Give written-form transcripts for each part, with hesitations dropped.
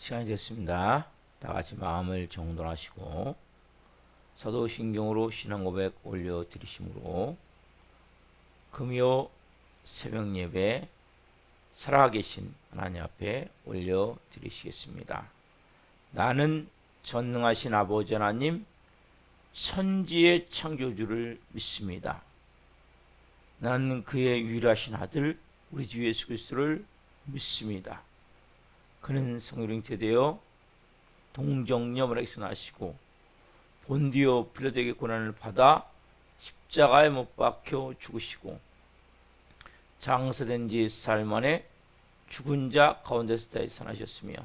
시간이 됐습니다. 다 같이 마음을 정돈하시고 사도신경으로 신앙고백 올려드리심으로 금요 새벽 예배 살아계신 하나님 앞에 올려드리시겠습니다. 나는 전능하신 아버지 하나님 천지의 창조주를 믿습니다. 나는 그의 유일하신 아들 우리 주 예수 그리스도를 믿습니다. 그는 성령 잉태되어 동정녀마리아에서 나시고 본디오 빌라도에게 고난을 받아 십자가에 못 박혀 죽으시고 장사된 지 사흘 만에 죽은 자 가운데서 다시 살아나셨으며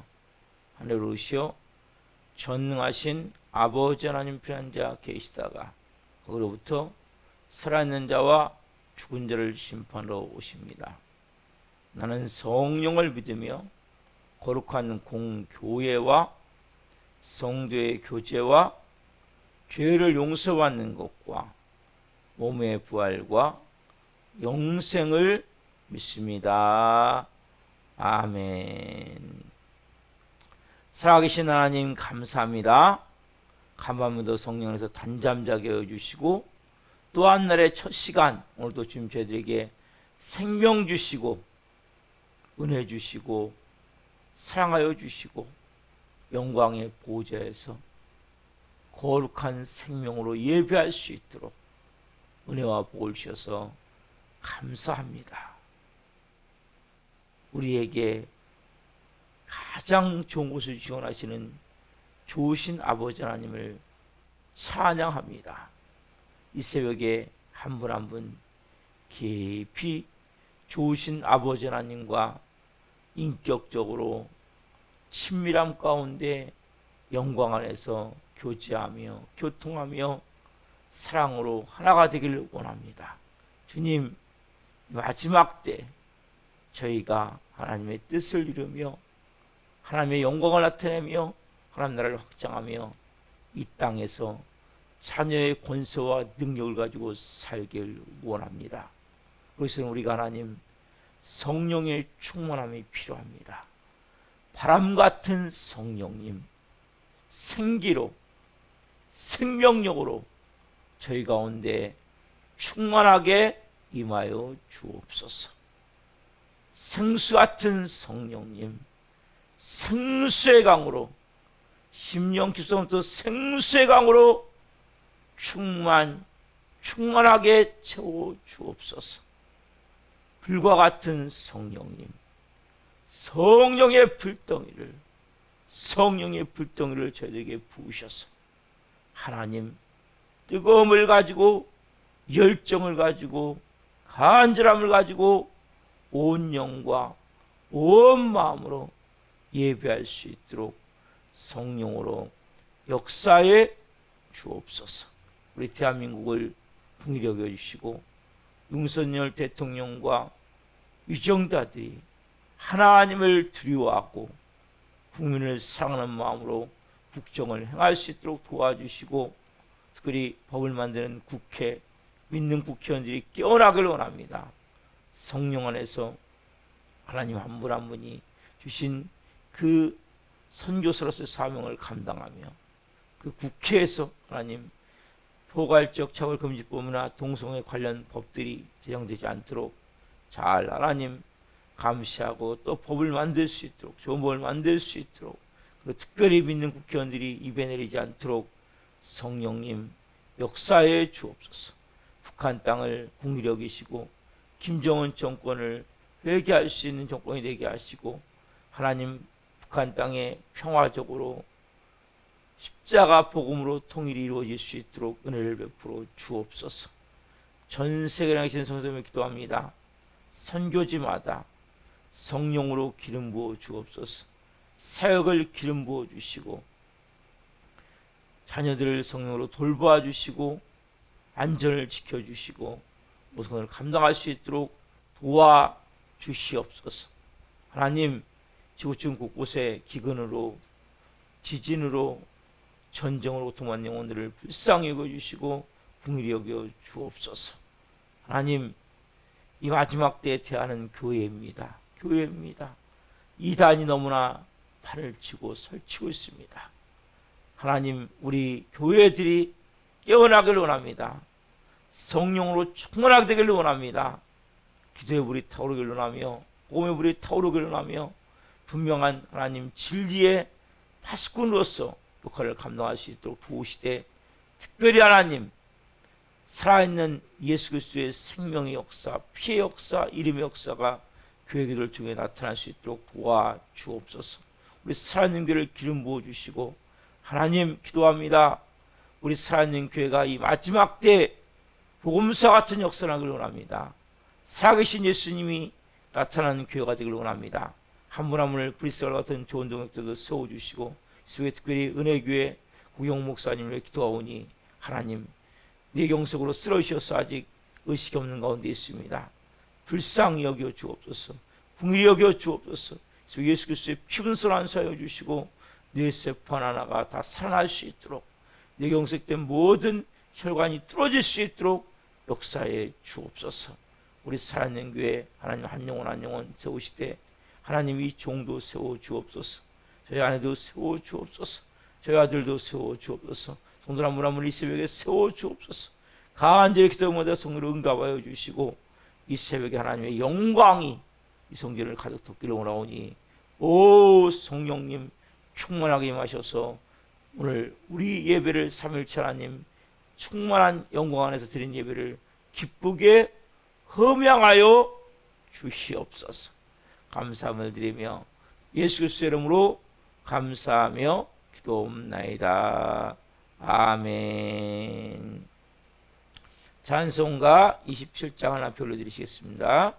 하늘로 오르시어 전능하신 아버지 하나님 편한 자 계시다가 거기로부터 살아있는 자와 죽은 자를 심판하러 오십니다. 나는 성령을 믿으며 거룩한 공교회와 성도의 교제와 죄를 용서받는 것과 몸의 부활과 영생을 믿습니다. 아멘. 살아계신 하나님 감사합니다. 간밤에도 성령에서 단잠 자게 해주시고 또 한 날의 첫 시간 오늘도 주님 저희들에게 생명 주시고 은혜 주시고 사랑하여 주시고 영광의 보좌에서 거룩한 생명으로 예배할 수 있도록 은혜와 복을 주셔서 감사합니다. 우리에게 가장 좋은 곳을 지원하시는 좋으신 아버지 하나님을 찬양합니다. 이 새벽에 한 분 한 분 깊이 좋으신 아버지 하나님과 인격적으로 친밀함 가운데 영광 안에서 교제하며 교통하며 사랑으로 하나가 되기를 원합니다. 주님, 마지막 때 저희가 하나님의 뜻을 이루며 하나님의 영광을 나타내며 하나님 나라를 확장하며 이 땅에서 자녀의 권세와 능력을 가지고 살기를 원합니다. 그래서 우리가 하나님 성령의 충만함이 필요합니다. 바람 같은 성령님, 생기로 생명력으로 저희 가운데 충만하게 임하여 주옵소서. 생수 같은 성령님, 생수의 강으로 심령 깊숙부터 생수의 강으로 충만하게 채워 주옵소서. 불과 같은 성령님, 성령의 불덩이를 저희에게 부으셔서 하나님 뜨거움을 가지고 열정을 가지고 간절함을 가지고 온 영과 온 마음으로 예배할 수 있도록 성령으로 역사해 주옵소서. 우리 대한민국을 긍휼히 여겨주시고 윤석열 대통령과 위정자들이 하나님을 두려워하고 국민을 사랑하는 마음으로 국정을 행할 수 있도록 도와주시고 특별히 법을 만드는 국회, 믿는 국회의원들이 깨어나길 원합니다. 성령 안에서 하나님 한 분 한 분이 주신 그 선교사로서의 사명을 감당하며 그 국회에서 하나님 포괄적 차별금지법이나 동성애 관련 법들이 제정되지 않도록 잘 하나님 감시하고 또 법을 만들 수 있도록 좋은 법을 만들 수 있도록 그리고 특별히 믿는 국회의원들이 입에 내리지 않도록 성령님 역사해 주옵소서. 북한 땅을 긍휼히 여기시고 김정은 정권을 회개할 수 있는 정권이 되게 하시고 하나님 북한 땅에 평화적으로 십자가 복음으로 통일이 이루어질 수 있도록 은혜를 베풀어 주옵소서. 전 세계에 계신 성도님을 기도합니다. 선교지마다 성령으로 기름 부어 주옵소서. 사역을 기름 부어 주시고 자녀들을 성령으로 돌보아 주시고 안전을 지켜 주시고 모든 것을 감당할 수 있도록 도와 주시옵소서. 하나님 지구촌 곳곳에 기근으로 지진으로 전쟁으로 고통받는 영혼들을 불쌍히 여겨주시고 긍휼히 여겨 주옵소서. 하나님 이 마지막 때에 대하는 교회입니다. 이단이 너무나 판을 치고 설치고 있습니다. 하나님, 우리 교회들이 깨어나길 원합니다. 성령으로 충만하게 되기를 원합니다. 기도의 불이 타오르길 원하며 복음의 불이 타오르길 원하며 분명한 하나님 진리의 파수꾼으로서 역할을 감당할 수 있도록 도우시되, 특별히 하나님 살아있는 예수 그리스도의 생명의 역사, 피의 역사, 이름의 역사가 교회 기도를 통해 나타날 수 있도록 도와주옵소서. 우리 살아있는 교회를 기름 부어주시고, 하나님 기도합니다. 우리 살아있는 교회가 이 마지막 때 복음사 같은 역사를 하길 원합니다. 살아계신 예수님이 나타나는 교회가 되길 원합니다. 한 분 한 분을 브리스갈 같은 좋은 동역자도 세워주시고, 이스라엘 특별히 은혜교회 구용 목사님을 기도하오니 하나님, 네 경색으로 쓰러지셔서 아직 의식이 없는 가운데 있습니다. 불쌍히 여겨 주옵소서. 긍휼히 여겨 주옵소서. 예수 그리스도의 피분설 안수하여 주시고 뇌세포 하나하나가 다 살아날 수 있도록, 뇌경색된 모든 혈관이 뚫어질 수 있도록 역사해 주옵소서. 우리 살아있는 교회 하나님 한 영혼 한 영혼 세우시되, 하나님 이 종도 세워 주옵소서. 저희 아내도 세워 주옵소서. 저희 아들도 세워 주옵소서. 성도 한 분 한 분 이 새벽에 세워 주옵소서. 간절히 기도하며 성도를 응답하여 주시고, 이 새벽에 하나님의 영광이 이 성전을 가득 덮기를 원하오니, 오 성령님 충만하게 임하셔서 오늘 우리 예배를 3일째 하나님 충만한 영광 안에서 드린 예배를 기쁘게 흠양하여 주시옵소서. 감사함을 드리며 예수 그리스도의 이름으로 감사하며 기도옵나이다. 아멘. 찬송가 27장 하나 불러드리시겠습니다.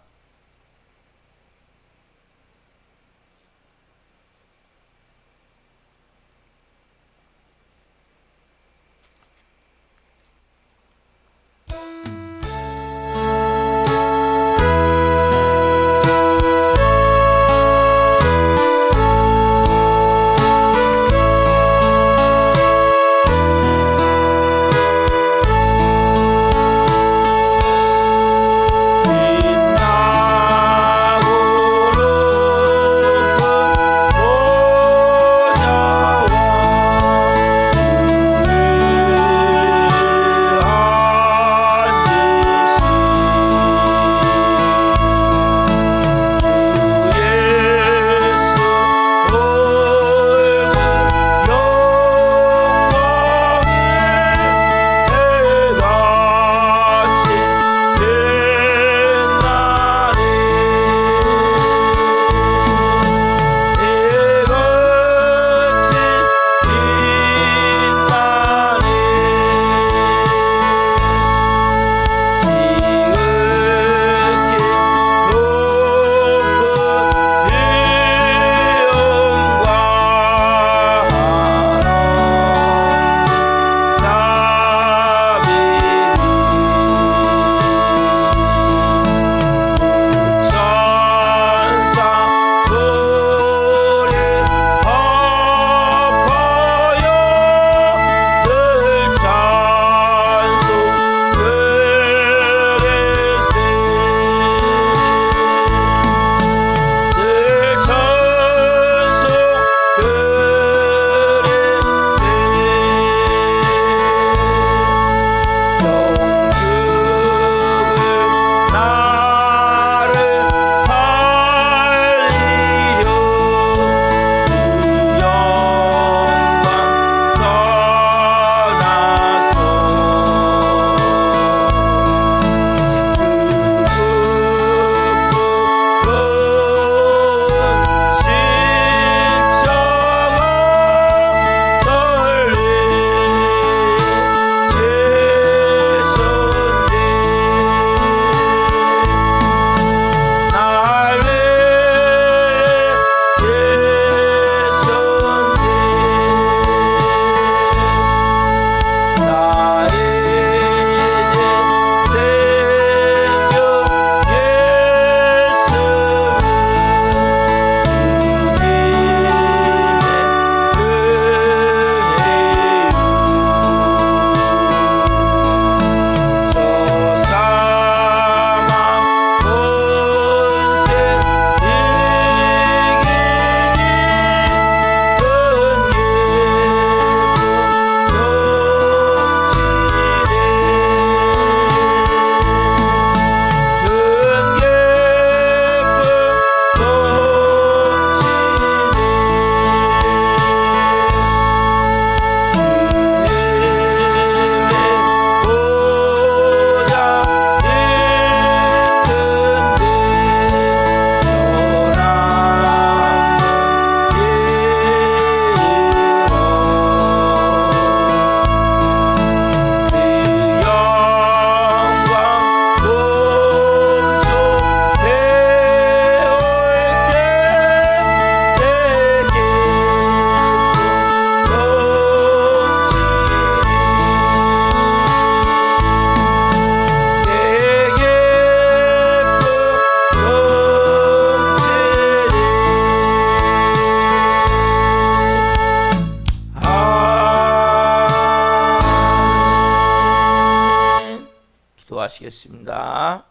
기도하시겠습니다.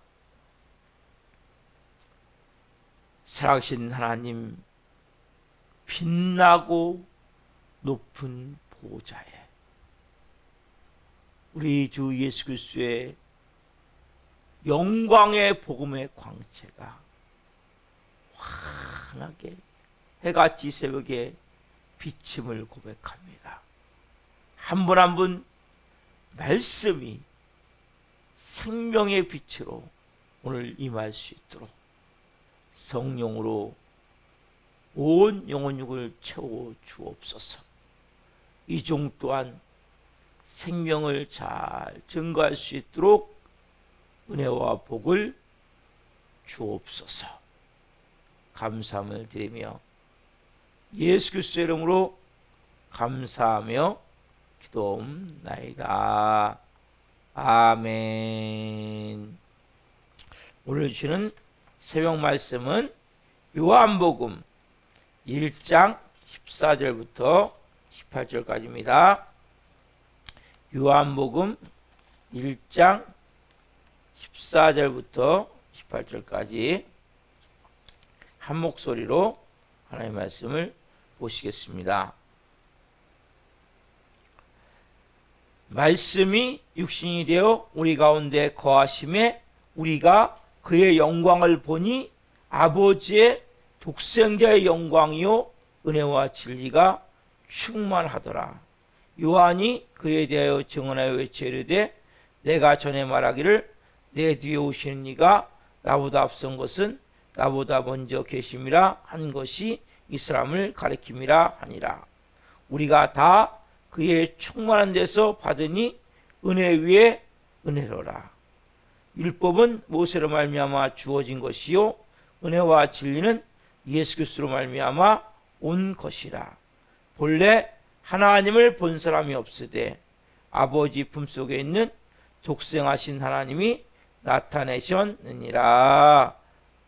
살아계신 하나님, 빛나고 높은 보좌에 우리 주 예수 그리스도의 영광의 복음의 광채가 환하게 해같이 새벽에 비침을 고백합니다. 한 분 한 분 말씀이 생명의 빛으로 오늘 임할 수 있도록 성령으로 온 영혼육을 채워 주옵소서. 이 종 또한 생명을 잘 증거할 수 있도록 은혜와 복을 주옵소서. 감사함을 드리며 예수 그리스도의 이름으로 감사하며 기도옵나이다. 아멘. 오늘 주시는 새벽 말씀은 요한복음 1장 14절부터 18절까지입니다. 요한복음 1장 14절부터 18절까지 한 목소리로 하나님의 말씀을 보시겠습니다. 말씀이 육신이 되어 우리 가운데 거하심에 우리가 그의 영광을 보니 아버지의 독생자의 영광이요 은혜와 진리가 충만하더라. 요한이 그에 대하여 증언하여 외쳐 이르되 내가 전에 말하기를 내 뒤에 오시는 이가 나보다 앞선 것은 나보다 먼저 계심이라 한 것이 이 사람을 가리킴이라 하니라. 우리가 다 그의 충만한 데서 받으니 은혜 위에 은혜로라. 율법은 모세로 말미암아 주어진 것이요 은혜와 진리는 예수 그리스도로 말미암아 온 것이라. 본래 하나님을 본 사람이 없으되 아버지 품속에 있는 독생하신 하나님이 나타내셨느니라.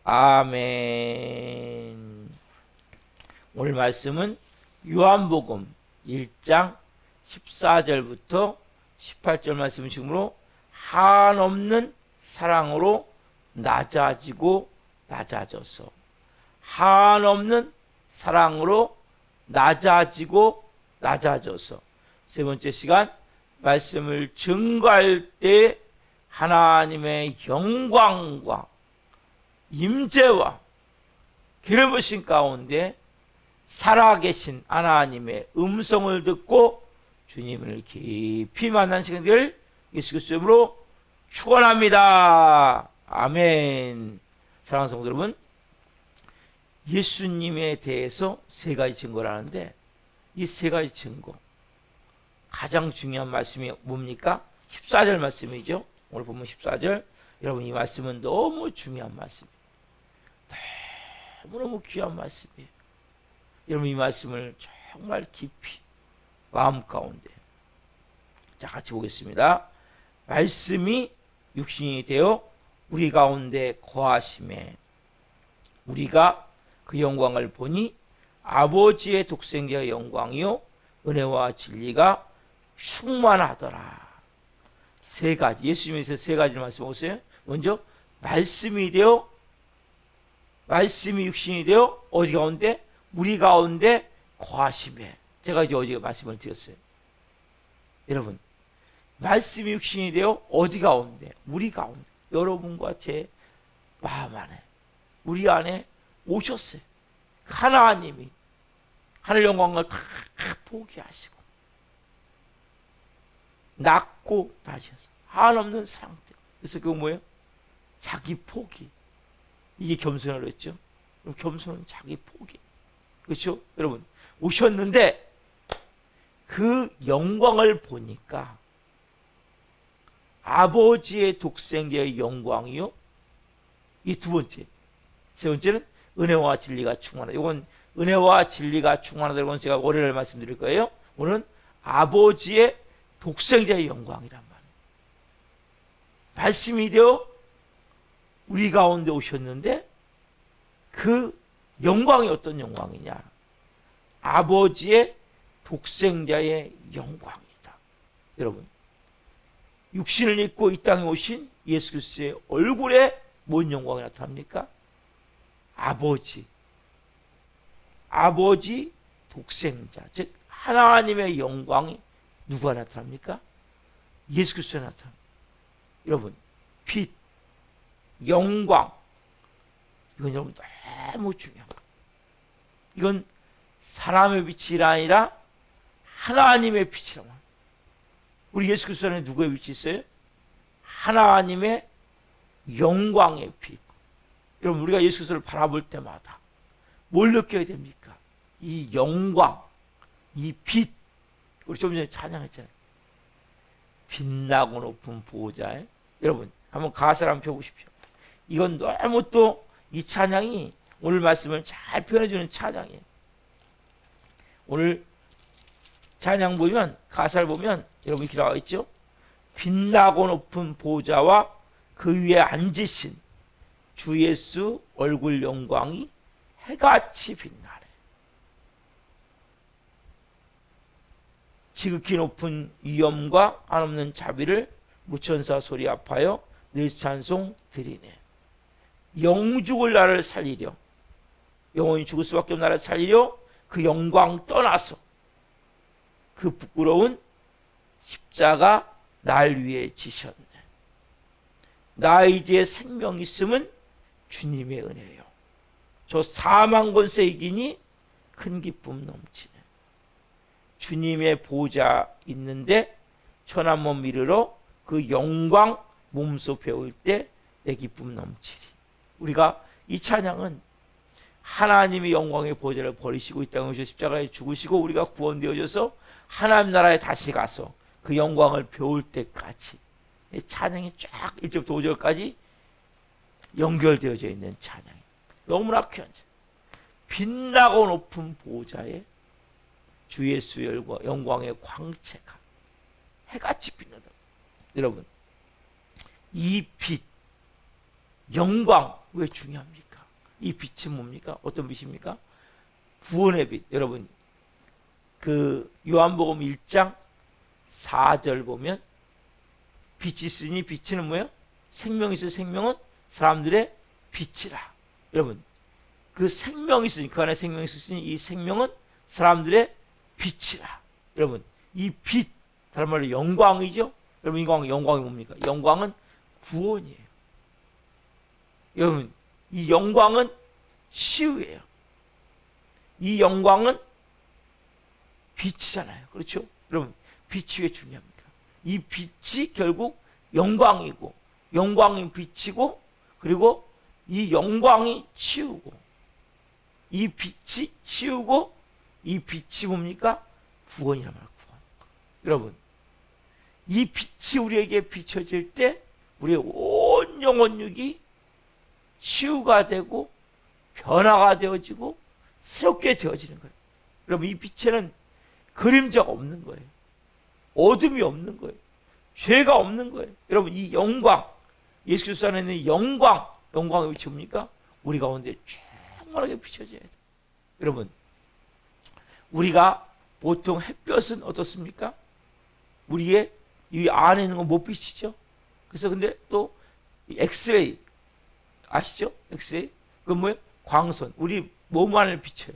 아멘. 오늘 말씀은 요한복음 1장 14절부터 18절 말씀 중으로 한없는 사랑으로 낮아지고 낮아져서 한없는 사랑으로 낮아지고 낮아져서 세 번째 시간 말씀을 증거할 때 하나님의 영광과 임재와 기름 부으신 가운데 살아계신 하나님의 음성을 듣고 주님을 깊이 만난 시간들 예수 그리스도의 이름으로 축원합니다. 아멘. 사랑하는 성도 여러분, 예수님에 대해서 세 가지 증거를 하는데 이 세 가지 증거 가장 중요한 말씀이 뭡니까? 14절 말씀이죠. 오늘 보면 14절. 여러분 이 말씀은 너무 중요한 말씀이에요. 너무너무 귀한 말씀이에요. 여러분 이 말씀을 정말 깊이 마음 가운데 자 같이 보겠습니다. 말씀이 육신이 되어 우리 가운데 거하심에 우리가 그 영광을 보니 아버지의 독생자의 영광이요 은혜와 진리가 충만하더라. 세 가지 예수님에서 세 가지를 말씀하세요. 먼저 말씀이 되어 말씀이 육신이 되어 어디 가운데 우리 가운데 거하심에 제가 이제 어제 말씀을 드렸어요. 여러분 말씀이 육신이 되어 어디 가운데 우리 가운데 여러분과 제 마음 안에 우리 안에 오셨어요. 하나님이 하늘 영광을 다 포기하시고 낳고 다시서 한없는 사랑 때문에 그래서 그거 뭐예요? 자기 포기. 이게 겸손이라고 했죠. 그럼 겸손은 자기 포기. 그렇죠? 여러분 오셨는데 그 영광을 보니까 아버지의 독생자의 영광이요. 이 두 번째. 세 번째는 은혜와 진리가 충만하다. 이건 은혜와 진리가 충만하다. 이건 제가 월요일에 말씀드릴 거예요. 오늘은 아버지의 독생자의 영광이란 말이에요. 말씀이 되어 우리 가운데 오셨는데 그 영광이 어떤 영광이냐? 아버지의 독생자의 영광이다. 여러분 육신을 입고 이 땅에 오신 예수 그리스도의 얼굴에 뭔 영광이 나타납니까? 아버지 독생자, 즉 하나님의 영광이 누가 나타납니까? 예수 그리스도에 나타납니다. 여러분, 빛, 영광, 이건 여러분 너무 중요합니다. 이건 사람의 빛이 아니라 하나님의 빛이라고 합니다. 우리 예수 그리스도 안에 누구의 빛이 있어요? 하나님의 영광의 빛. 여러분, 우리가 예수 그리스도를 바라볼 때마다 뭘 느껴야 됩니까? 이 영광, 이 빛. 우리 좀 전에 찬양했잖아요. 빛나고 높은 보호자에. 여러분, 한번 가사를 한번 펴보십시오. 이건 너무 또 이 찬양이 오늘 말씀을 잘 표현해주는 찬양이에요. 오늘 찬양 보면, 가사를 보면 여러분 이렇게 나와 있죠? 빛나고 높은 보좌와 그 위에 앉으신 주 예수 얼굴 영광이 해같이 빛나네. 지극히 높은 위엄과 한없는 자비를 무천사 소리 아파요 늘 찬송 드리네. 영죽을 나를 살리려, 영원히 죽을 수밖에 없는 나를 살리려 그 영광 떠나서 그 부끄러운 십자가 날 위해 지셨네. 나 이제 생명 있음은 주님의 은혜요. 저 사망 권세 이기니 큰 기쁨 넘치네. 주님의 보좌 있는데 천한 몸 미르러 그 영광 몸소 배울 때 내 기쁨 넘치리. 우리가 이 찬양은 하나님의 영광의 보좌를 버리시고 이 땅에 오셔 십자가에 죽으시고 우리가 구원되어져서 하나님 나라에 다시 가서 그 영광을 배울 때까지 찬양이 쫙 1절부터 5절까지 연결되어져 있는 찬양이 너무나 귀한 찬양. 빛나고 높은 보좌에 주 예수의 영광의 광채가 해같이 빛나다. 여러분, 이 빛, 영광 왜 중요합니까? 이 빛은 뭡니까? 어떤 빛입니까? 구원의 빛. 여러분, 그 요한복음 1장 4절 보면 빛이 있으니 빛은 뭐예요? 생명이 있어. 생명은 사람들의 빛이라. 여러분, 그 생명이 있으니, 그 안에 생명이 있으니 이 생명은 사람들의 빛이라. 여러분, 이 빛, 다른 말로 영광이죠. 여러분, 영광이 뭡니까? 영광은 구원이에요. 여러분, 이 영광은 치유예요. 이 영광은 빛이잖아요. 그렇죠? 여러분, 빛이 왜 중요합니까? 이 빛이 결국 영광이고, 영광이 빛이고, 그리고 이 영광이 치우고, 이 빛이 치우고, 이 빛이 뭡니까? 구원이란 말이에요. 구원. 여러분, 이 빛이 우리에게 비춰질 때 우리의 온 영혼육이 치유가 되고 변화가 되어지고 새롭게 되어지는 거예요. 여러분, 이 빛에는 그림자가 없는 거예요. 어둠이 없는 거예요. 죄가 없는 거예요. 여러분, 이 영광, 예수 그리스도 안에 있는 영광의 위치 뭡니까? 우리 가운데 충만하게 비춰져야 돼요. 여러분, 우리가 보통 햇볕은 어떻습니까? 우리의 이 안에 있는 건 못 비치죠. 그래서 근데 또 엑스레이 아시죠? 엑스레이 그건 뭐예요? 광선. 우리 몸 안을 비춰요.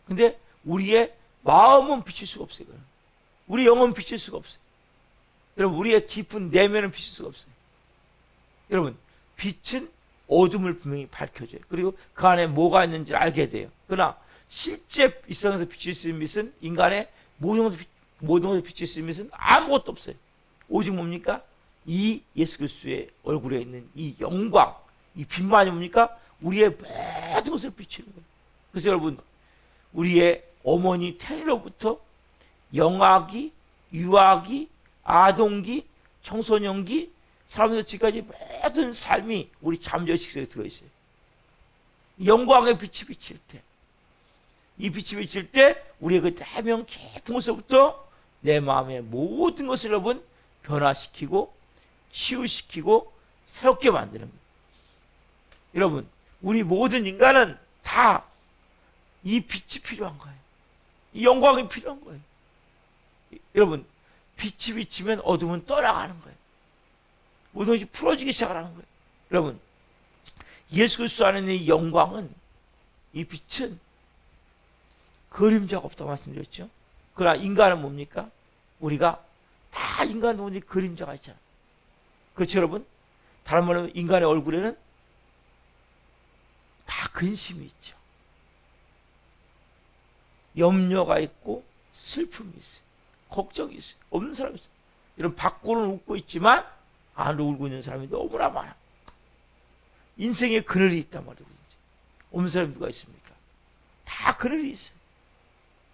근데 우리의 마음은 비칠 수가 없어요. 우리 영은 비칠 수가 없어요. 여러분, 우리의 깊은 내면은 비칠 수가 없어요. 여러분, 빛은 어둠을 분명히 밝혀줘요. 그리고 그 안에 뭐가 있는지 알게 돼요. 그러나 실제 이 세상에서 비칠 수 있는 빛은 인간의 모든 것을 비칠 수 있는 빛은 아무것도 없어요. 오직 뭡니까? 이 예수 그리스도의 얼굴에 있는 이 영광, 이 빛만이 뭡니까? 우리의 모든 것을 비추는 거예요. 그래서 여러분, 우리의 어머니 태리로부터 영아기, 유아기, 아동기, 청소년기, 사람들 지금까지 모든 삶이 우리 잠재의식에 들어있어요. 영광의 빛이 비칠 때, 이 빛이 비칠 때 우리의 그 대명 깊은 곳에서부터 내 마음의 모든 것을 여러분 변화시키고 치유시키고 새롭게 만드는 거예요. 여러분, 우리 모든 인간은 다 이 빛이 필요한 거예요. 이 영광이 필요한 거예요. 여러분, 빛이 비치면 어둠은 떠나가는 거예요. 모든 것이 풀어지기 시작하는 거예요. 여러분, 예수 그리스도 안에 있는 이 영광은, 이 빛은 그림자가 없다고 말씀드렸죠. 그러나 인간은 뭡니까? 우리가 다 인간 누구니 그림자가 있잖아요. 그렇죠, 여러분? 다른 말로 인간의 얼굴에는 다 근심이 있죠. 염려가 있고 슬픔이 있어요. 걱정이 있어요. 없는 사람이 있어요. 이런 밖으로는 웃고 있지만 안으로 울고 있는 사람이 너무나 많아. 인생에 그늘이 있단 말이죠. 없는 사람이 누가 있습니까? 다 그늘이 있어요.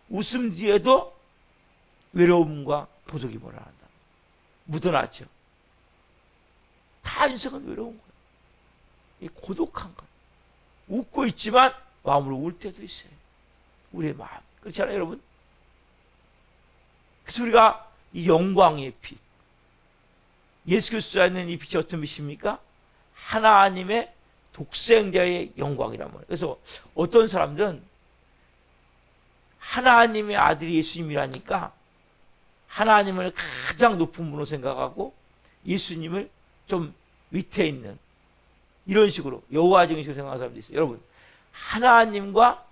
웃음 뒤에도 외로움과 도둑이 뭐라 한다. 묻어놨죠. 다 인생은 외로운 거예요. 이 고독한 거. 웃고 있지만 마음으로 울 때도 있어요. 우리의 마음. 그렇지 않아요, 여러분? 그래서 우리가 이 영광의 빛, 예수 그리스도 안에 있는 이 빛이 어떤 빛입니까? 하나님의 독생자의 영광이란 말이에요. 그래서 어떤 사람들은 하나님의 아들이 예수님이라니까 하나님을 가장 높은 분으로 생각하고 예수님을 좀 밑에 있는 이런 식으로 여호와 증인식으로 생각하는 사람도 있어요. 여러분, 하나님과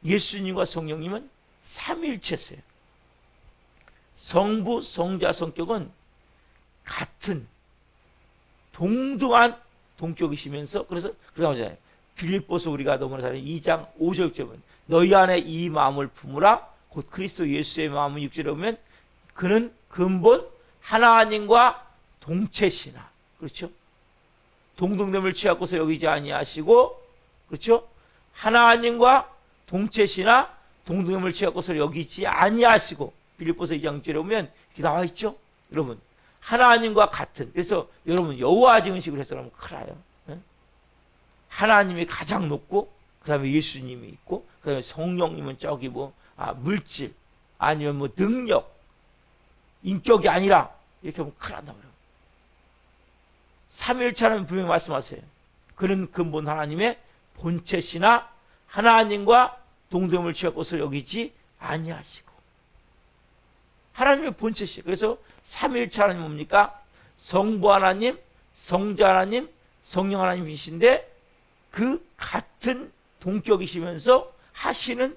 예수님과 성령님은 삼위일체세요. 성부, 성자, 성격은 같은 동등한 동격이시면서 그래서 그러고 하잖아요. 빌립보서 우리가 너무나 잘 아는 2장 5절쯤은 너희 안에 이 마음을 품으라 곧 그리스도 예수의 마음을 육체로 보면 그는 근본 하나님과 동체시나 그렇죠? 동등됨을 취하고서 여기지 아니하시고 그렇죠? 하나님과 동체시나 동등됨을 취하고서 여기지 아니하시고 빌립보서 2장 6절에 보면 이렇게 나와 있죠? 여러분 하나님과 같은 그래서 여러분 여호와 증인식으로 해석하면 큰일나요. 하나님이 가장 높고 그 다음에 예수님이 있고 그 다음에 성령님은 저기 물질 아니면 능력 인격이 아니라 이렇게 하면 큰일 난다고 그래요. 삼위일체는 분명히 말씀하세요. 그는 근본 하나님의 본체시나 하나님과 동등을 취할 것을 여기지 아니하시고 하나님의 본체시. 그래서 삼위일체 하나님 뭡니까? 성부 하나님, 성자 하나님, 성령 하나님이신데 그 같은 동격이시면서 하시는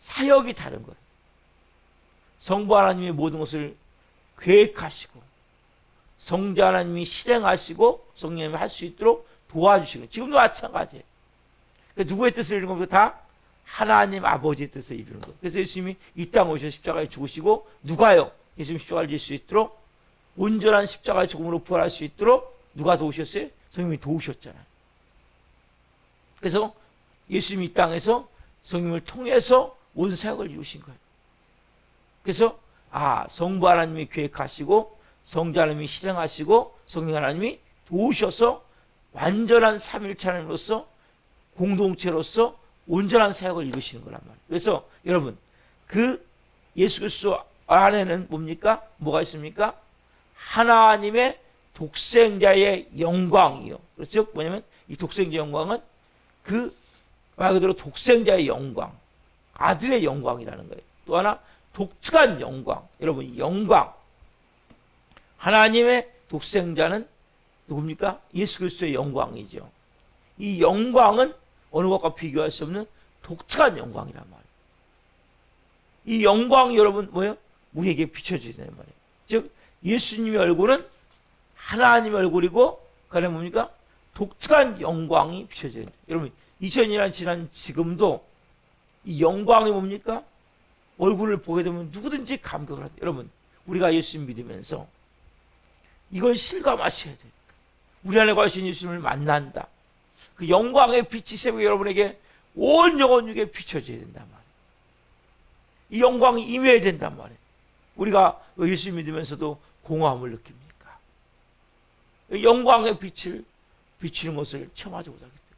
사역이 다른 거예요. 성부 하나님이 모든 것을 계획하시고 성자 하나님이 실행하시고 성령님이 할 수 있도록 도와주시고 지금도 마찬가지예요. 그러니까 누구의 뜻을 이루는 겁니까? 다 하나님 아버지의 뜻을 이루는 거예요. 그래서 예수님이 이 땅에 오셔서 십자가에 죽으시고 누가요? 예수님 십자가를 질 수 있도록 온전한 십자가의 죽음으로 부활할 수 있도록 누가 도우셨어요? 성령님이 도우셨잖아요. 그래서 예수님이 이 땅에서 성령님을 통해서 모든 사역을 이루신 거예요. 그래서 성부 하나님이 계획하시고 성자 하나님이 실행하시고 성령 하나님이 도우셔서 완전한 삼위일체 하나님으로서 공동체로서 온전한 사역을 이루시는 거란 말이에요. 그래서 여러분 그 예수 그리스도 안에는 뭡니까? 뭐가 있습니까? 하나님의 독생자의 영광이요. 그렇죠? 뭐냐면 이 독생자의 영광은 그 말 그대로 독생자의 영광, 아들의 영광이라는 거예요. 또 하나 독특한 영광. 여러분 영광. 하나님의 독생자는 누굽니까? 예수 그리스도의 영광이죠. 이 영광은 어느 것과 비교할 수 없는 독특한 영광이란 말이에요. 이 영광이 여러분 뭐예요? 우리에게 비춰지는 말이에요. 즉 예수님의 얼굴은 하나님의 얼굴이고 그다음에 뭡니까? 독특한 영광이 비춰져요. 여러분 2000년이 지난 지금도 이 영광이 뭡니까? 얼굴을 보게 되면 누구든지 감격을 합니다. 여러분 우리가 예수님 믿으면서 이걸 실감하셔야 돼요. 우리 안에 거하신 예수님을 만난다. 그 영광의 빛이 새벽에 여러분에게 온 영혼 중에 비춰져야 된단 말이에요. 이 영광이 임해야 된단 말이에요. 우리가 예수 믿으면서도 공허함을 느낍니까? 영광의 빛을 비추는 것을 체험하지 못하기 때문에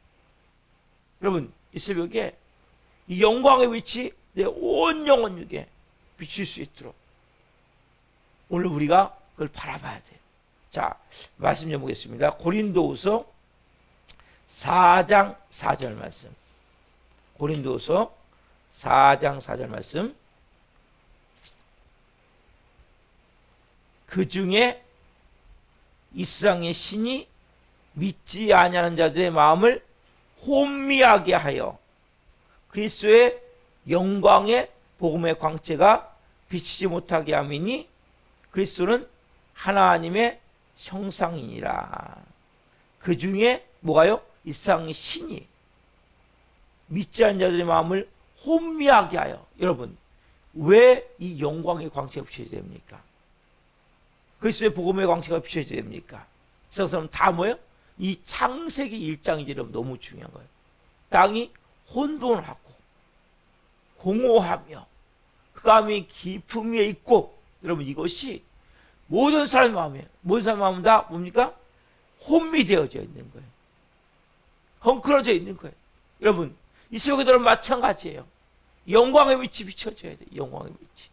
여러분 이 새벽에 이 영광의 빛이 내 온 영혼 중에 비칠 수 있도록 오늘 우리가 그걸 바라봐야 돼요. 자, 말씀 좀 보겠습니다. 고린도후서 4장 4절 말씀. 고린도후서 4장 4절 말씀. 그 중에 이 세상의 신이 믿지 아니하는 자들의 마음을 혼미하게 하여 그리스도의 영광의 복음의 광채가 비치지 못하게 함이니 그리스도는 하나님의 형상이니라. 그 중에 뭐가요? 이 세상의 신이 믿지 않는 자들의 마음을 혼미하게 하여. 여러분, 왜 이 영광의 광채가 비춰져야 됩니까? 그리스도의 복음의 광채가 비춰져야 됩니까? 그래서 다 뭐예요? 이 창세기 1장이 여러분 너무 중요한 거예요. 땅이 혼돈하고 공허하며 흑암이 깊음 위에 있고, 여러분 이것이 모든 사람의 마음이에요. 모든 사람의 마음은 다 뭡니까? 혼미되어져 있는 거예요. 헝클어져 있는 거예요. 여러분 이 세계들은 마찬가지예요. 영광의 빛이 비춰져야 돼요. 영광의 빛이.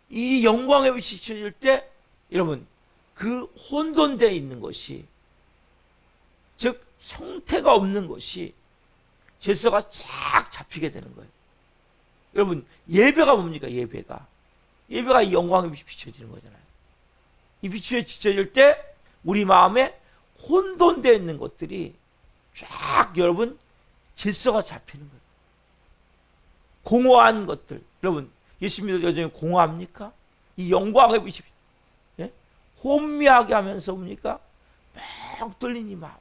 이 영광의 빛이 비춰질 때 여러분 그 혼돈되어 있는 것이, 즉 형태가 없는 것이 질서가 쫙 잡히게 되는 거예요. 여러분 예배가 뭡니까? 예배가 이 영광의 빛이 비춰지는 거잖아요. 이 빛이 비춰질 때 우리 마음에 혼돈되어 있는 것들이 쫙 여러분 질서가 잡히는 거예요. 공허한 것들, 여러분 예수 믿는 여전히 공허합니까? 이 영광의 빛이 혼미하게 하면서 뭡니까? 뻥 뚫린 이 마음,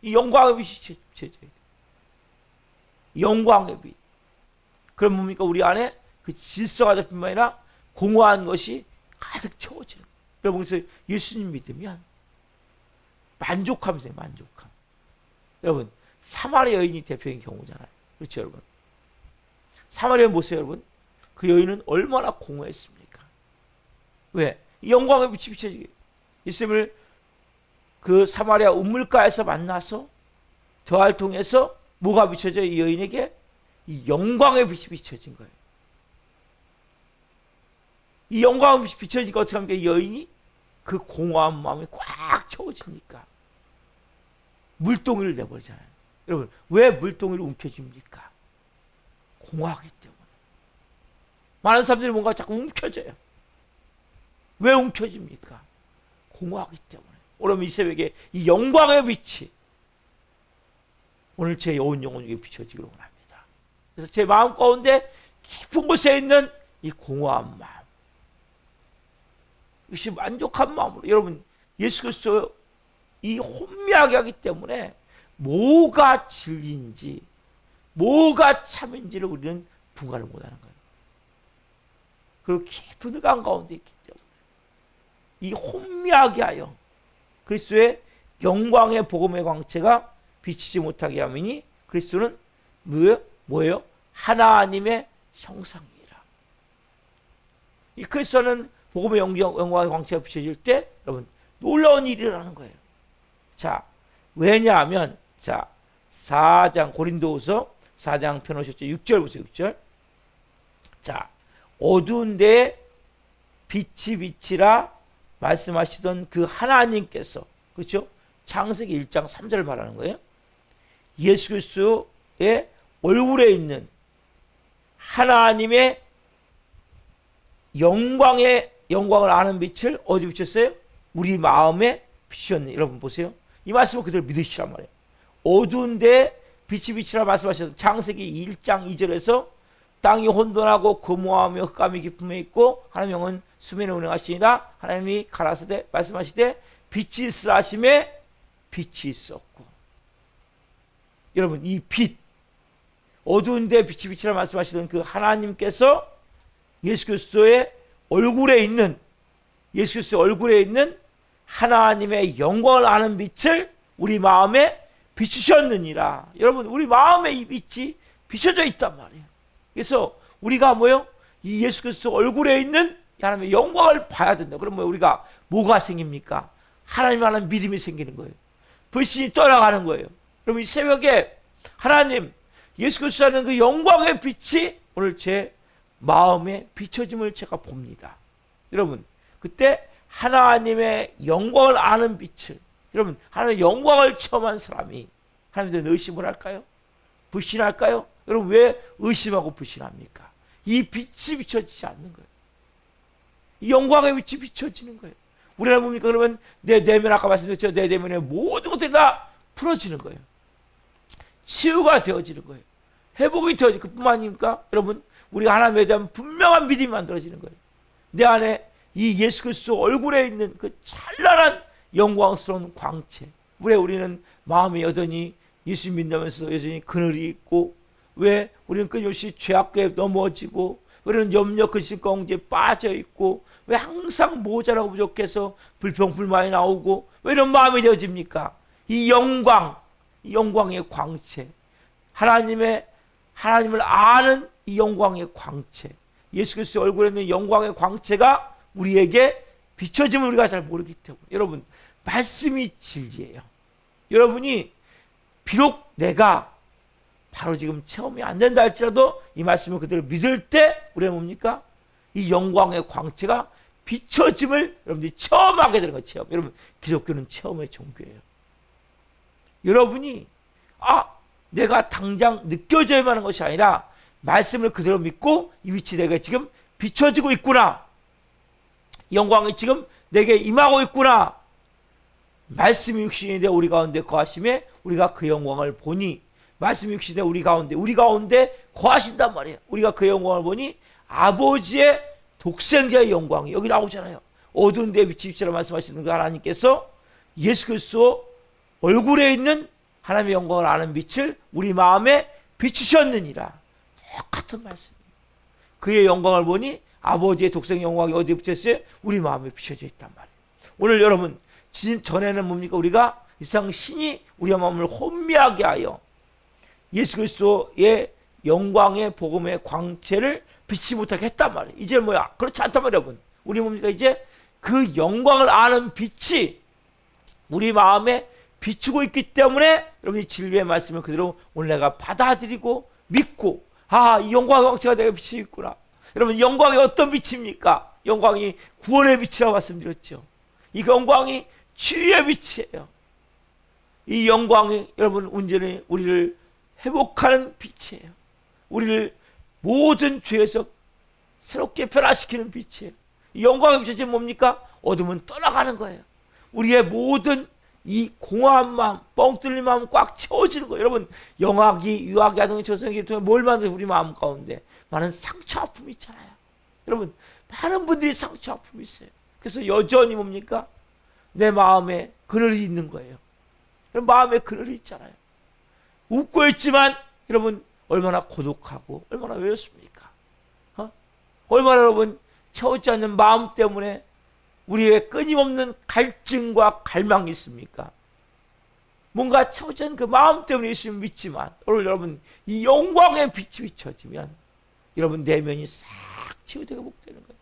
이 영광의 빛이 비춰져야 돼요. 영광의 빛. 그럼 뭡니까? 우리 안에 그 질서가 잡힌 게 아니라 공허한 것이 가득 채워지는 거예요. 여러분 그래서 예수님 믿으면 만족하면서 만족함. 여러분 사마리아 여인이 대표인 경우잖아요. 그렇죠 여러분? 사마리아 여인 보세요 여러분. 그 여인은 얼마나 공허했습니까? 왜? 이 영광의 빛이 비춰지게 예수님을 그 사마리아 우물가에서 만나서 대화를 통해서 뭐가 비춰져? 이 여인에게 이 영광의 빛이 비춰진 거예요. 이 영광의 빛이 비춰지니까 어떻게 합니까? 이 여인이 그 공허한 마음이 꽉 채워지니까 물동이를 내버리잖아요. 여러분 왜 물동이를 움켜집니까? 공허하기 때문에. 많은 사람들이 뭔가 자꾸 움켜져요. 왜 움켜집니까? 공허하기 때문에. 오늘 이 새벽에 이 영광의 빛이 오늘 제 온 영혼 중에 비춰지기를 원합니다. 그래서 제 마음 가운데 깊은 곳에 있는 이 공허한 마음, 이것이 만족한 마음으로, 여러분 예수 그리스도 이 혼미하게 하기 때문에 뭐가 진리인지 뭐가 참인지를 우리는 분간을 못하는 거예요. 그리고 깊은 흑암 가운데 있기 때문에 이 혼미하게 하여 그리스도의 영광의 복음의 광채가 비치지 못하게 함이니 그리스도는 뭐예요? 하나님의 형상이라. 이 그리스도는 복음의 영광의 광채가 비춰질 때 여러분 놀라운 일이 일어나는 거예요. 자, 왜냐하면 자 4장 고린도후서 4장 펴놓으셨죠? 6절 보세요. 6절. 자, 어두운 데에 빛이 비치라 말씀하시던 그 하나님께서, 그렇죠? 창세기 1장 3절을 말하는 거예요. 예수 그리스도의 얼굴에 있는 하나님의 영광을 아는 빛을 어디 비쳤어요? 우리 마음에 비추셨네. 여러분 보세요. 이 말씀을 그대로 믿으시란 말이에요. 어두운 데에 빛이 비치라 말씀하셨던 창세기 1장 2절에서 땅이 혼돈하고 거무하며 흑암이 깊음에 있고 하나님의 영은 수면에 운행하시니라. 하나님이 가라사대 말씀하시되 빛이 있으라 하심에 빛이 있었고. 여러분 이 빛, 어두운 데 빛이 비치라 말씀하시던 그 하나님께서 예수 그리스도의 얼굴에 있는 하나님의 영광을 아는 빛을 우리 마음에 비추셨느니라. 여러분 우리 마음에 이 빛이 비춰져 있단 말이에요. 그래서 우리가 뭐요? 이 예수 그리스도 얼굴에 있는 하나님의 영광을 봐야 된다. 그럼 우리가 뭐가 생깁니까? 하나님 하는 믿음이 생기는 거예요. 불신이 떠나가는 거예요. 그럼 이 새벽에 하나님 예수 그리스도라는 그 영광의 빛이 오늘 제 마음에 비춰짐을 제가 봅니다. 여러분 그때 하나님의 영광을 아는 빛을, 여러분 하나님의 영광을 체험한 사람이 하나님한테 의심을 할까요? 불신할까요? 여러분 왜 의심하고 불신합니까? 이 빛이 비춰지지 않는 거예요. 이 영광의 빛이 비춰지는 거예요. 우리는 뭡니까? 그러면 내 내면, 아까 말씀드렸죠, 내 내면의 모든 것들이 다 풀어지는 거예요. 치유가 되어지는 거예요. 회복이 되어지는, 그뿐만 아닙니까? 여러분, 우리가 하나님에 대한 분명한 믿음이 만들어지는 거예요. 내 안에 이 예수 그리스도 얼굴에 있는 그 찬란한 영광스러운 광채. 왜 우리는 마음에 여전히 예수 믿으면서 여전히 그늘이 있고, 왜 우리는 끊임없이 죄악에 넘어지고, 우리는 염려 근심 가운데 빠져 있고, 왜 항상 모자라고 부족해서 불평불만이 나오고, 왜 이런 마음이 되어집니까? 이 영광, 이 영광의 광채, 하나님을 아는 이 영광의 광채, 예수 그리스도 얼굴에 있는 영광의 광채가 우리에게 비춰지면 우리가 잘 모르기 때문에, 여러분, 말씀이 진리예요. 여러분이 비록 내가 바로 지금 체험이 안 된다 할지라도 이 말씀을 그대로 믿을 때 우리는 뭡니까? 이 영광의 광채가 비춰짐을 여러분들이 체험하게 되는 거예요. 체험. 여러분, 기독교는 체험의 종교예요. 여러분이 내가 당장 느껴져야만 하는 것이 아니라 말씀을 그대로 믿고 이 위치 내가 지금 비춰지고 있구나, 영광이 지금 내게 임하고 있구나, 말씀이 육신이 되어 우리 가운데 거하심에 우리가 그 영광을 보니, 말씀이 육신이 되어 우리 가운데 거하신단 말이에요. 우리가 그 영광을 보니 아버지의 독생자의 영광이 여기 나오잖아요. 어두운 데에 빛이 비치라 말씀하시는 그 하나님께서 예수 그리스도 얼굴에 있는 하나님의 영광을 아는 빛을 우리 마음에 비추셨느니라. 똑같은 말씀이에요. 그의 영광을 보니 아버지의 독생 영광이 어디에 비쳤어요? 우리 마음에 비춰져 있단 말이에요. 오늘 여러분, 전에는 뭡니까? 우리가 이상 신이 우리 마음을 혼미하게 하여 예수 그리스도의 영광의 복음의 광채를 비치지 못하게 했단 말이에요. 이제 뭐야? 그렇지 않단 말이에요, 여러분. 우리 뭡니까? 이제 그 영광을 아는 빛이 우리 마음에 비추고 있기 때문에 여러분이 진리의 말씀을 그대로 오늘 내가 받아들이고 믿고, 이 영광의 광채가 내가 비치고 있구나. 여러분, 영광이 어떤 빛입니까? 영광이 구원의 빛이라고 말씀드렸죠. 이 영광이 치유의 빛이에요. 이 영광이 여러분 온전히 우리를 회복하는 빛이에요. 우리를 모든 죄에서 새롭게 변화시키는 빛이에요. 이 영광의 빛이 뭡니까? 어둠은 떠나가는 거예요. 우리의 모든 이 공허한 마음, 뻥 뚫린 마음 꽉 채워지는 거예요. 여러분, 영악이, 유악이, 아동이, 저성이 통해 뭘 만들어요? 우리 마음 가운데 많은 상처 아픔이 있잖아요. 여러분, 많은 분들이 상처 아픔이 있어요. 그래서 여전히 뭡니까? 내 마음에 그늘이 있는 거예요. 여러분, 마음에 그늘이 있잖아요. 웃고 있지만 여러분, 얼마나 고독하고 얼마나 외롭습니까? 얼마나 여러분 채워지지 않는 마음 때문에 우리의 끊임없는 갈증과 갈망이 있습니까? 뭔가 채워지지 않는 그 마음 때문에 예수님 믿지만, 오늘 여러분 이 영광의 빛이 비춰지면 여러분 내면이 싹 치유되고 복되는 거예요.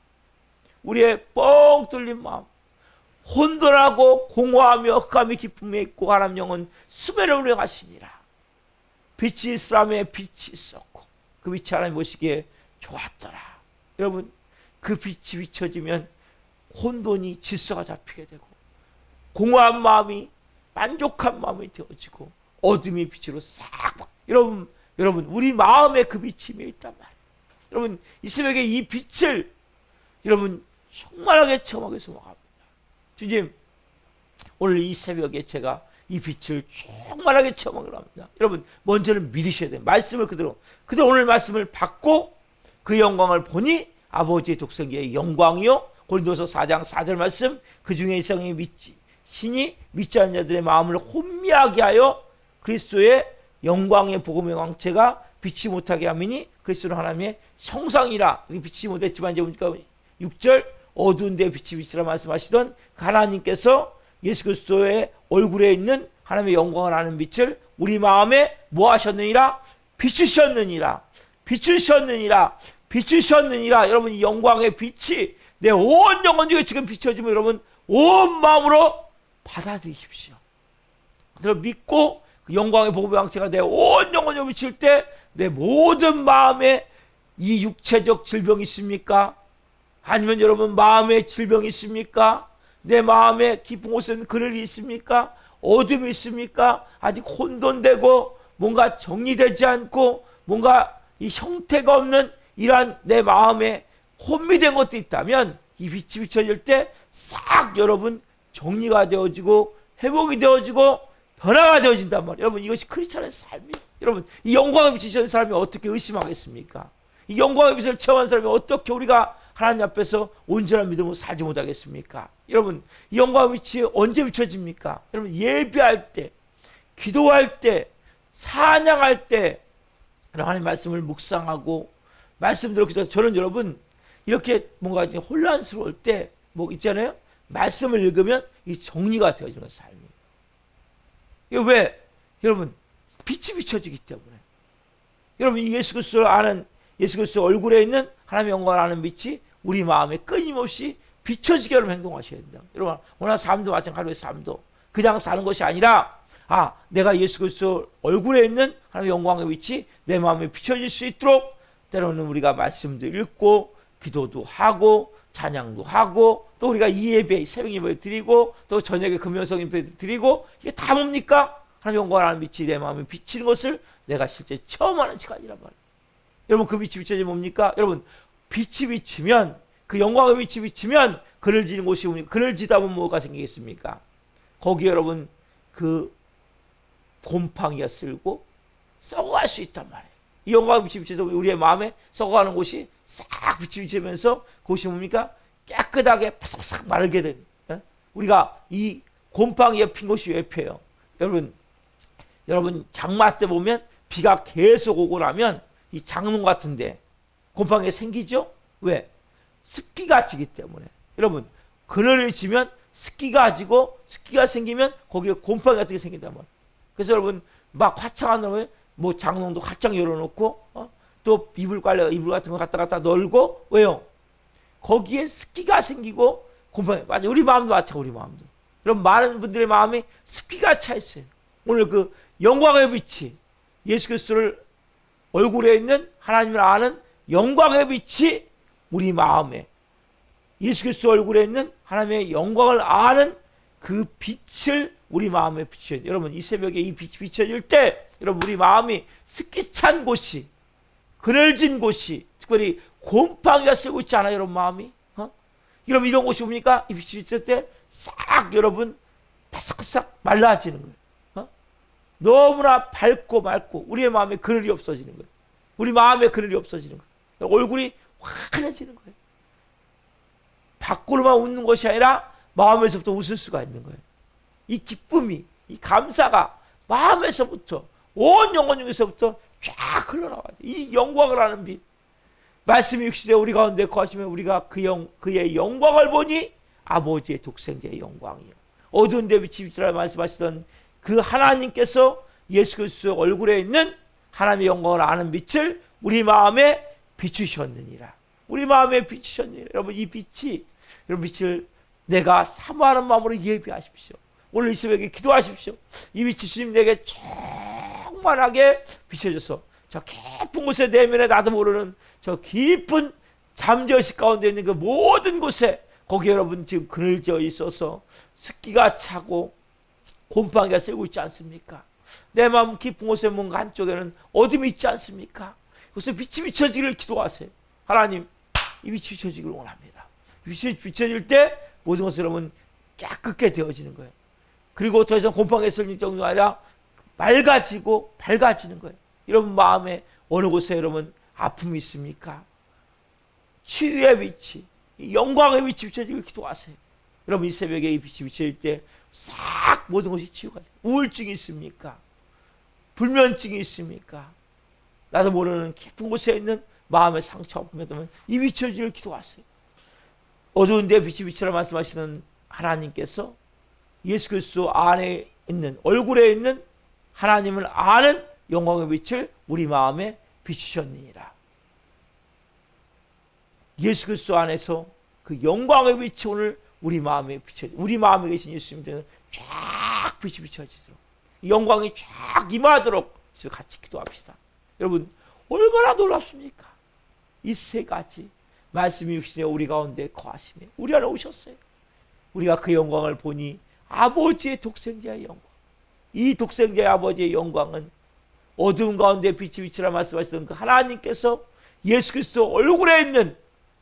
우리의 뻥 뚫린 마음, 혼돈하고 공허하며 흑암이 기쁨에 있고 하나님 영은 수면을 운행하시니라. 빛이 있으라며 빛이 있었고 그 빛이 하나님 보시기에 좋았더라. 여러분, 그 빛이 비춰지면 혼돈이 질서가 잡히게 되고 공허한 마음이 만족한 마음이 되어지고 어둠이 빛으로 싹 여러분 우리 마음에 그 빛이 임해 있단 말이에요. 여러분, 이 새벽에 이 빛을 여러분 충만하게 체험하기 소망합니다. 주님, 오늘 이 새벽에 제가 이 빛을 충만하게 체험하기로 합니다. 여러분, 먼저는 믿으셔야 돼요. 말씀을 그대로 오늘 말씀을 받고 그 영광을 보니 아버지의 독생자의 영광이요, 고린도서 4장 4절 말씀, 그 중에 이상이 신이 믿지 않는 자들의 마음을 혼미하게 하여 그리스도의 영광의 복음의 광채가 빛이 못하게 하미니 그리스도는 하나님의 형상이라. 빛이 못했지만 이제 보니까 6절, 어두운 데 빛이 비치라 말씀하시던 하나님께서 예수 그리스도의 얼굴에 있는 하나님의 영광을 아는 빛을 우리 마음에 뭐 하셨느니라? 비추셨느니라. 여러분, 이 영광의 빛이 내 온 영혼 중에 지금 비춰지면 여러분 온 마음으로 받아들이십시오. 그래서 믿고 그 영광의 복음의 광채가 내 온 영혼에 비칠 때 내 모든 마음에 이 육체적 질병이 있습니까? 아니면 여러분 마음에 질병이 있습니까? 내 마음에 깊은 곳에는 그늘이 있습니까? 어둠이 있습니까? 아직 혼돈되고 뭔가 정리되지 않고 뭔가 이 형태가 없는 이러한 내 마음에 혼미된 것도 있다면 이 빛이 비춰질 때 싹 여러분 정리가 되어지고 회복이 되어지고 변화가 되어진단 말이에요. 여러분 이것이 크리스찬의 삶이에요. 여러분 이 영광의 빛이 비춰진 사람이 어떻게 의심하겠습니까? 이 영광의 빛을 체험한 사람이 어떻게 우리가 하나님 앞에서 온전한 믿음으로 살지 못하겠습니까? 여러분 이 영광의 빛이 언제 비춰집니까? 여러분 예배할 때, 기도할 때, 찬양할 때 하나님 말씀을 묵상하고 말씀대로 기도해서 저는 여러분 이렇게 뭔가 이제 혼란스러울 때 뭐 있잖아요. 말씀을 읽으면 이 정리가 되어지는 삶이에요. 이거 왜? 여러분 빛이 비춰지기 때문에. 여러분 이 예수 그리스도를 아는 예수 그리스도 얼굴에 있는 하나님의 영광을 아는 빛이 우리 마음에 끊임없이 비춰지게 여러분 행동하셔야 된다. 여러분 오늘 삶도 마찬가지로 삶도 그냥 사는 것이 아니라 내가 예수 그리스도 얼굴에 있는 하나님의 영광의 빛이 내 마음에 비춰질 수 있도록 때로는 우리가 말씀도 읽고 기도도 하고 찬양도 하고 또 우리가 이 예배 새벽 예배 드리고 또 저녁에 금요성 예배 드리고 이게 다 뭡니까? 하나님의 영광을 아는 빛이 내 마음에 비치는 것을 내가 실제 체험하는 시간이란 말이에요. 여러분 그 빛이 비춰지면 뭡니까? 여러분 빛이 비치면 그 영광의 빛이 비치면 그늘지는 곳이 옵니까? 그늘지다 보면 뭐가 생기겠습니까? 거기에 여러분 그 곰팡이가 쓸고 썩어갈 수 있단 말이에요. 이 영광의 빛이 비쳐서 우리의 마음에 썩어가는 곳이 싹 빛이 비치면서 그곳이 뭡니까? 깨끗하게 바삭바삭 마르게 된. 우리가 이 곰팡이에 핀 곳이 왜 펴요? 여러분 장마 때 보면 비가 계속 오고 나면 이 장롱 같은데 곰팡이가 생기죠? 왜? 습기가 지기 때문에. 여러분 그늘이 지면 습기가 지고 습기가 생기면 거기에 곰팡이 같은 게 생긴단 말이에요. 그래서 여러분 막 화창한 놈에 뭐 장롱도 활짝 열어놓고 또 이불 같은 거 갖다 널고 왜요? 거기에 습기가 생기고 곰팡이. 맞아, 우리 마음도 마찬가지. 우리 마음도. 여러분 많은 분들의 마음이 습기가 차 있어요. 오늘 그 영광의 빛이 예수 그리스도를 얼굴에 있는 하나님을 아는 영광의 빛이 우리 마음에 예수 그리스도 얼굴에 있는 하나님의 영광을 아는 그 빛을 우리 마음에 비춰야 돼요. 여러분 이 새벽에 이 빛이 비춰질 때 여러분 우리 마음이 습기 찬 곳이 그늘진 곳이 특별히 곰팡이가 쓰고 있지 않아요? 여러분 마음이 여러분 이런 곳이 뭡니까? 이 빛이 비칠 때 싹 여러분 바삭바삭 말라지는 거예요. 너무나 밝고 맑고 우리의 마음에 그늘이 없어지는 거예요. 우리 마음에 그늘이 없어지는 거예요. 얼굴이 환해지는 거예요. 밖으로만 웃는 것이 아니라 마음에서부터 웃을 수가 있는 거예요. 이 기쁨이, 이 감사가 마음에서부터 온 영혼 중에서부터 쫙 흘러나와요. 이 영광을 아는 빛. 말씀이 육시대 우리 가운데 거하시면 우리가 그의 영광을 보니 아버지의 독생자의 영광이요. 어두운 데 빛이 비치라 말씀하시던 그 하나님께서 예수 그리스도 얼굴에 있는 하나님의 영광을 아는 빛을 우리 마음에 비추셨느니라. 우리 마음에 비추셨느니라. 여러분 이 빛이 여러분 빛을 내가 사모하는 마음으로 예비하십시오. 오늘 이 새벽에 기도하십시오. 이 빛이 주님 내게 충만하게 비춰져서 저 깊은 곳에 내면에 나도 모르는 저 깊은 잠재의식 가운데 있는 그 모든 곳에 거기에 여러분 지금 그늘져 있어서 습기가 차고 곰팡이가 쓸고 있지 않습니까? 내 마음 깊은 곳에 뭔가 한쪽에는 어둠이 있지 않습니까? 그래서 빛이 비춰지기를 기도하세요. 하나님 이 빛이 비춰지기를 원합니다. 빛이 비춰질 때 모든 것이 여러분 깨끗게 되어지는 거예요. 그리고 더 이상 곰팡이가 쓸 정도가 아니라 맑아지고 밝아지는 거예요. 여러분 마음에 어느 곳에 여러분 아픔이 있습니까? 치유의 빛이 영광의 빛이 비춰지기를 기도하세요. 여러분 이 새벽에 이 빛이 비춰질 때 싹 모든 것이 치유가 돼요. 우울증이 있습니까? 불면증이 있습니까? 나도 모르는 깊은 곳에 있는 마음의 상처 아픔이 있다면 이 비춰지기를 기도하세요. 어두운 데 빛이 비치라 말씀하시는 하나님께서 예수 그리스도 안에 있는 얼굴에 있는 하나님을 아는 영광의 빛을 우리 마음에 비추셨느니라. 예수 그리스도 안에서 그 영광의 빛이 오늘 우리 마음에 비춰, 우리 마음에 계신 예수님께는 쫙 빛이 비춰지도록 영광이 쫙 임하도록 같이 기도합시다. 여러분 얼마나 놀랍습니까? 이 세 가지 말씀이 육신에 우리 가운데 거하시며 우리 안에 오셨어요. 우리가 그 영광을 보니 아버지의 독생자의 영광. 이 독생자의 아버지의 영광은 어두운 가운데 빛이 비치라 말씀하시던 그 하나님께서 예수 그리스도 얼굴에 있는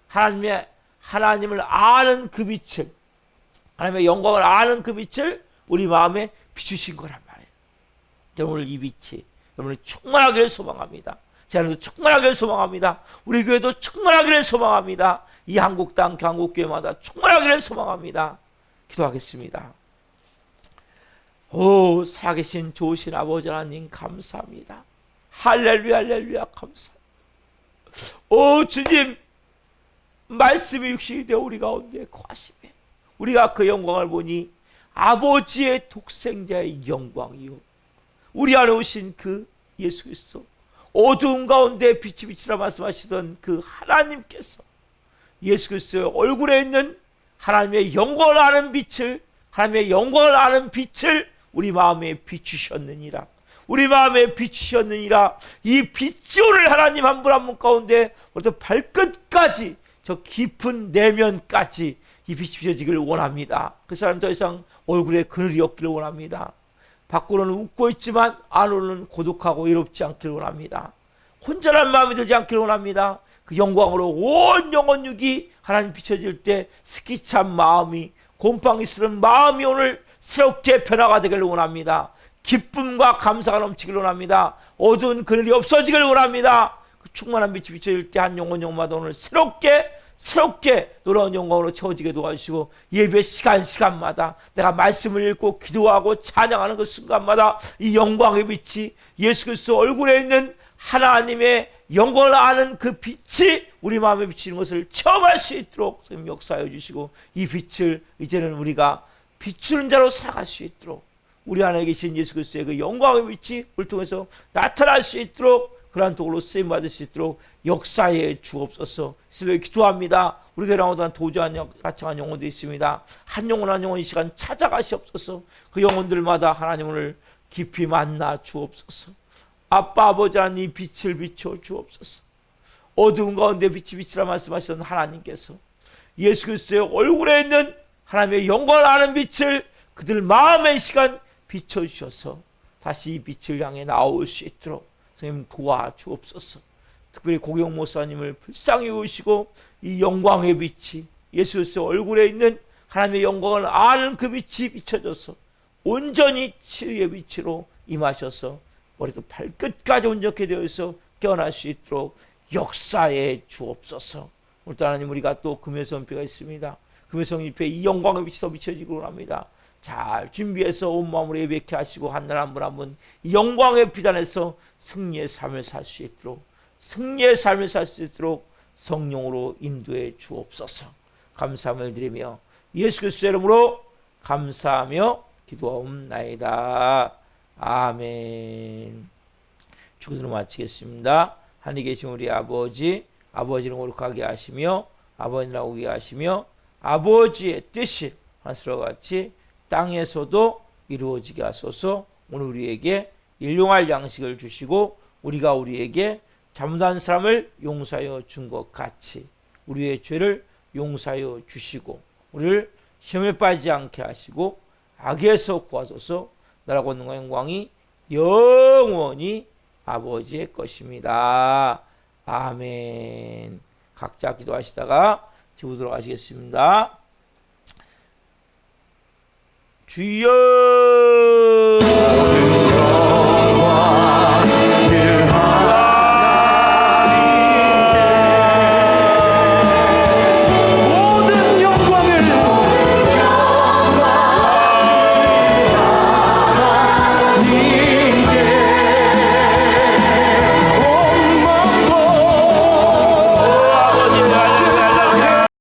하나님의 하나님을 아는 그 빛을, 하나님의 영광을 아는 그 빛을 우리 마음에 비추신 거란 말이에요. 오늘 이 빛이 여러분이 충만하기를 소망합니다. 제 안에도 충만하기를 소망합니다. 우리 교회도 충만하기를 소망합니다. 이 한국 땅 한국교회마다 충만하기를 소망합니다. 기도하겠습니다. 오, 살아계신 좋으신 아버지 하나님 감사합니다. 할렐루야 할렐루야 감사합니다. 오 주님, 말씀이 육신이 되어 우리 가운데 거하시며 우리가 그 영광을 보니 아버지의 독생자의 영광이요, 우리 안에 오신 그 예수 그리스도, 어두운 가운데 빛이 비치라 말씀하시던 그 하나님께서 예수 그리스도의 얼굴에 있는 하나님의 영광을 아는 빛을, 하나님의 영광을 아는 빛을 우리 마음에 비추셨느니라. 우리 마음에 비추셨느니라. 이 빛이 오늘 하나님 한 분 한 분 가운데 우리도 발끝까지, 저 깊은 내면까지 이 빛이 비춰지기를 원합니다. 그 사람 더 이상 얼굴에 그늘이 없기를 원합니다. 밖으로는 웃고 있지만 안으로는 고독하고 외롭지 않기를 원합니다. 혼자란 마음이 들지 않기를 원합니다. 그 영광으로 온 영혼 육이 하나님 비춰질 때 스키찬 마음이, 곰팡이 쓰는 마음이 오늘 새롭게 변화가 되기를 원합니다. 기쁨과 감사가 넘치기를 원합니다. 어두운 그늘이 없어지기를 원합니다. 그 충만한 빛이 비춰질 때 한 영혼 영마다 오늘 새롭게 놀라운 영광으로 채워지게 도와주시고, 예배 시간마다 내가 말씀을 읽고 기도하고 찬양하는 그 순간마다 이 영광의 빛이, 예수 그리스도 얼굴에 있는 하나님의 영광을 아는 그 빛이 우리 마음에 비치는 것을 체험할 수 있도록 선생님 역사해 주시고, 이 빛을 이제는 우리가 비추는 자로 살아갈 수 있도록, 우리 안에 계신 예수 그리스도의 그 영광의 빛이 우리를 통해서 나타날 수 있도록, 그러한 도구로 쓰임받을 수 있도록 역사에 주옵소서. 새벽에 기도합니다. 우리 교회 나오던 도저한 가창한 영혼도 있습니다. 한 영혼 한 영혼 이 시간 찾아가시옵소서. 그 영혼들마다 하나님을 깊이 만나 주옵소서. 아빠 아버지 하나님 빛을 비춰 주옵소서. 어두운 가운데 빛이 비치라 말씀하시던 하나님께서 예수 그리스도의 얼굴에 있는 하나님의 영광을 아는 빛을 그들 마음의 시간 비춰주셔서 다시 이 빛을 향해 나올 수 있도록 선생님 도와주옵소서. 특별히 고경 목사님을 불쌍히 여기시고 이 영광의 빛이, 예수 그리스도 얼굴에 있는 하나님의 영광을 아는 그 빛이 비춰져서 온전히 치유의 빛으로 임하셔서 머리도 발끝까지 온전케 되어서 깨어날 수 있도록 역사에 주옵소서. 오늘도 하나님, 우리가 또 금요성잎회가 있습니다. 금요성잎회 이 영광의 빛이 더 비춰지기를 원합니다. 잘 준비해서 온 마음으로 예배케 하시고 한 날 한 분 한 분 이 영광의 빛 안에서 승리의 삶을 살 수 있도록, 승리의 삶을 살 수 있도록 성령으로 인도해 주옵소서. 감사함을 드리며 예수 그리스도의 이름으로 감사하며 기도하옵나이다. 아멘. 축도로 마치겠습니다. 하늘에 계신 우리 아버지, 아버지를 거룩하게 하시며 아버지를 오게 하시며 아버지의 뜻이 하늘과 같이 땅에서도 이루어지게 하소서. 오늘 우리에게 일용할 양식을 주시고 우리가 우리에게 잘못한 사람을 용서하여 준 것 같이 우리의 죄를 용서하여 주시고 우리를 시험에 빠지지 않게 하시고 악에서 구하소서. 나라고 있는 영광이 영원히 아버지의 것입니다. 아멘. 각자 기도하시다가 집으로 가시겠습니다. 주여